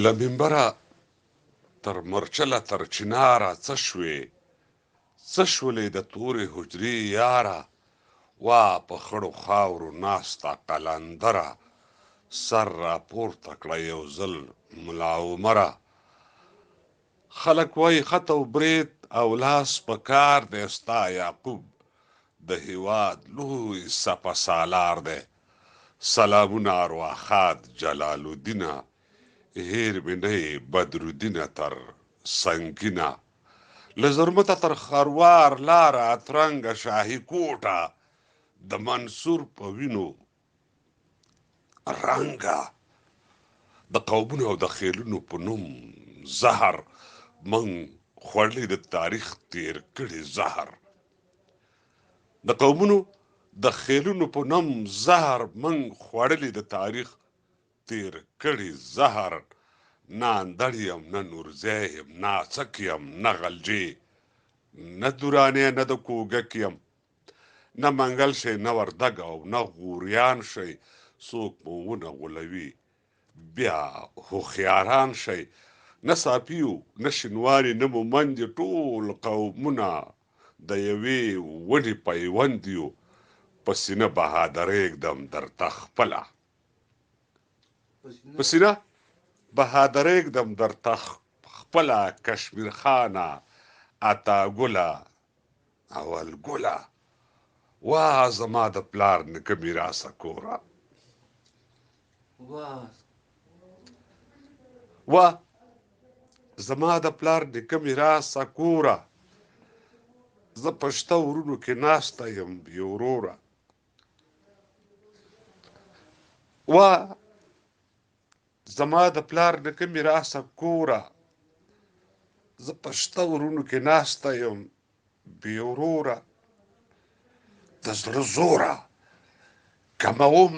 له منبره تر مرچله تر چناره څه شوې څه شولې د تورې حجرې یاره وا په خړو خاورو ناسته قلندره سر راپورته کړه یو ځل ملا عمره خلک وایي خط او برید او لاس په کار دی ستا یعقوب د هېواد لوی سپه سالار دی سلامونه ارواښاد جلال الدینه هیر مې نه یې بدرالدینه تر سنګینه له زرمته تر خروار لاره اترنګه شاهي کوټه د منصور په وینو رنګه د قومونو او د خیلونو په نوم زهر من خوړلی د تاریخ تیر کړي زهر د قومونو د خیلونو په نوم زهر من خوړلی د تاریخ تیر کړي زهر نه اندړ یم نه نورزی یم ناڅک یم نه غلجې نه درانې نه د کوږک یم نه منګل شي نه وردګ او نه غوریان شي څوک مو ونه غولوي بیا هوښیاران شي نه صافیو نه شینواري نه مومند ټول قومونه د یوې ونې پیوند یو په سینه بهادرۍ ږدم درته خپله په سینه بهادرۍ ږدم درته خپله کشمیر خانه عطاګله اولګله وا زما د پلار نیکه میراثه کوره وا زما د پلار نیکه میراثه کوره زه په شته ورونو کې ناسته یم بې وروره وا زما د پلار نیکه میراثه کوره زه په شته ورونو کې ناسته یم بې وروره د زړه زوره کموم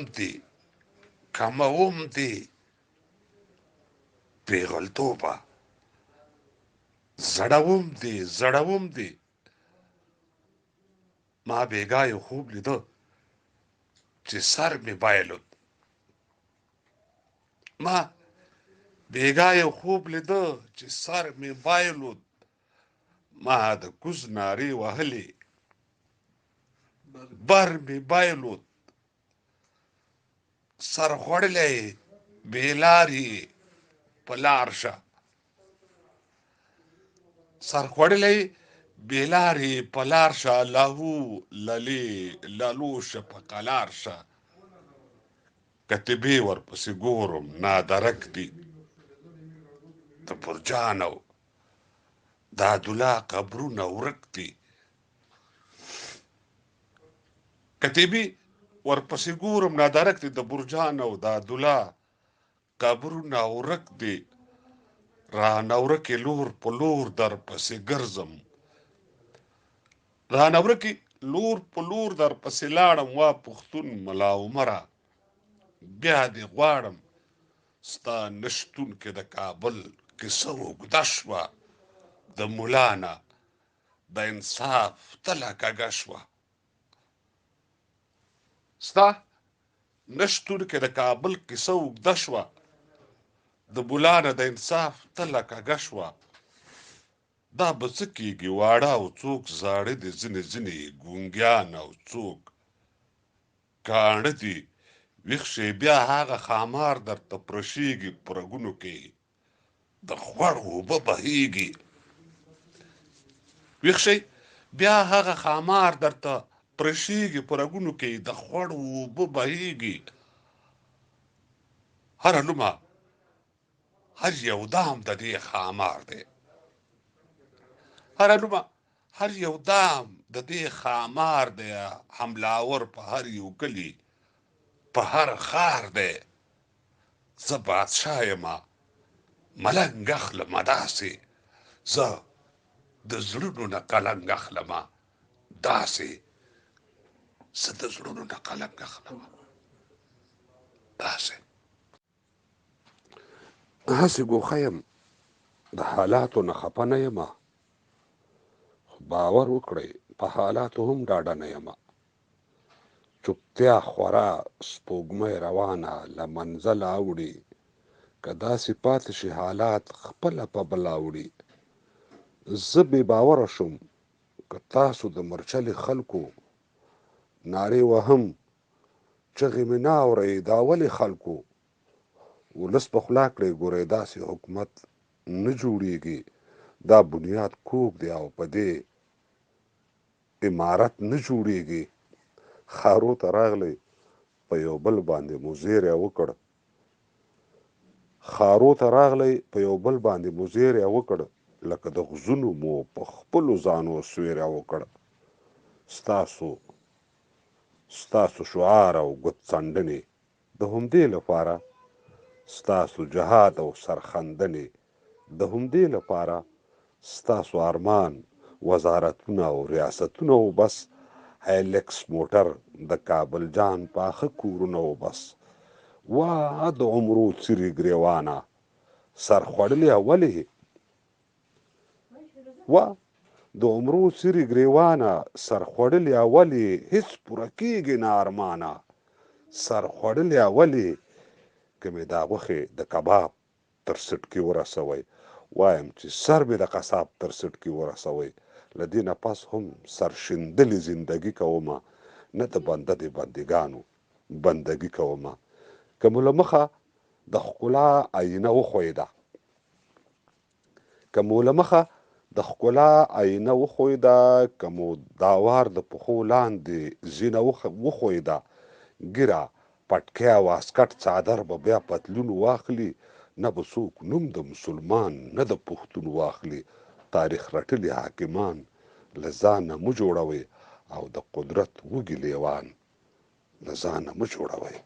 دې پیغلتوبه زړوم دې ما بیګا یو خوب لیده چې سر مې بایلود ما د کوز نارې وهلې بر مې بایلود سر خوړلی بې لارې په لار شه لهو للې للوشه په قلار شه کتیبې ورپسې ګورم نادرک دي د برجانو د عدالله قبرونه ورک دي د برجان او د عدالله قبرونه ورک دي رانه ورکې لور په لور در پسې لاړم وا پښتون ملا عمره بیا دې غواړم ستا نشتون کې د کابل کیسه اوږده شوه د ملانه د انصاف تله کږه شوه ستا نشتون کې د کابل کیسه اوږده شوه د بولانه د انصاف تله کږه شوه دا به څه کېږي واړه او څوک زاړه دي ځینې ګونګیان او څوک کاڼه دي ویښ شي بیا هغه خامار درته پرشېږي په رګونو کې د خوړ اوبه بهېږي هره لومه هر یو دام د دې خامار دی حملاور په هر یو کلي په هر ښار دی زه بادشاه یمه ملنګ اخلمه داسې زه د زړونو نه قلنګ اخلمه داسې هسې ګوښه یم د حالاتو نه خفه نه یمه باور وکړئ په حالاتو هم ډاډه نه یمه چوپتیا خورا سپوږمۍ روانه له منزله اوړي که داسې پاتې شي حالات خپله په بلا وړي. زه بې باوره شوم که تاسو د مرچلې خلکو نارې وهم، چغې مې نه اورئ دا ولې خلکو. ولس په خوله کړئ ګورئ داسې حکومت نه جوړیږي. دا بنیاد کوږ دی او په دې امارت نه جوړیږي. خارو ته راغلی په یو بل باندې مو زیری وکړ. خارو ته راغلی په یو بل باندې مو زیری وکړ، لکه د غزونو مو په خپلو ځانو سویری وکړ. ستاسو شعار او ګوت څنډنې د همدې لپاره، ستاسو جهاد او سرخندنې د همدې لپاره، ستاسو ارمان وزارتونه او ریاستونه و بس، هایلکس موټر د کابل جان پاخه کورونه و بس. واه د عمرو څیرې ګریوانه سر خوړلې ولې، واه د عمرو څیرې ګریوانه سر خوړلې ولې، هیڅ پوره کېږي نه ارمانه سر خوړلې ولې. که مې دا غوښې د کباب تر سټکي ورسوئ، وایم چې سر مې د قصاب تر سټکي ورسوئ. له دې نه پس هم سرشیندلې زندګي کومه، نه د بنده د بندګانو بندګي کومه. که مو له مخه د ښکلا آینه وښویده، که مو له مخه د ښکلا آینه وښویده، که مو داوار د پښو لاندې زینه وښویده، ږیره پټکی او واسکټ څادر به بیا پتلون واخلي، نه به څوک نوم د مسلمان نه د پښتون واخلي. تاریخ رټلي حاکمان له ځانه مه جوړوئ او د قدرت وږي لیوان له ځانه مه جوړوئ.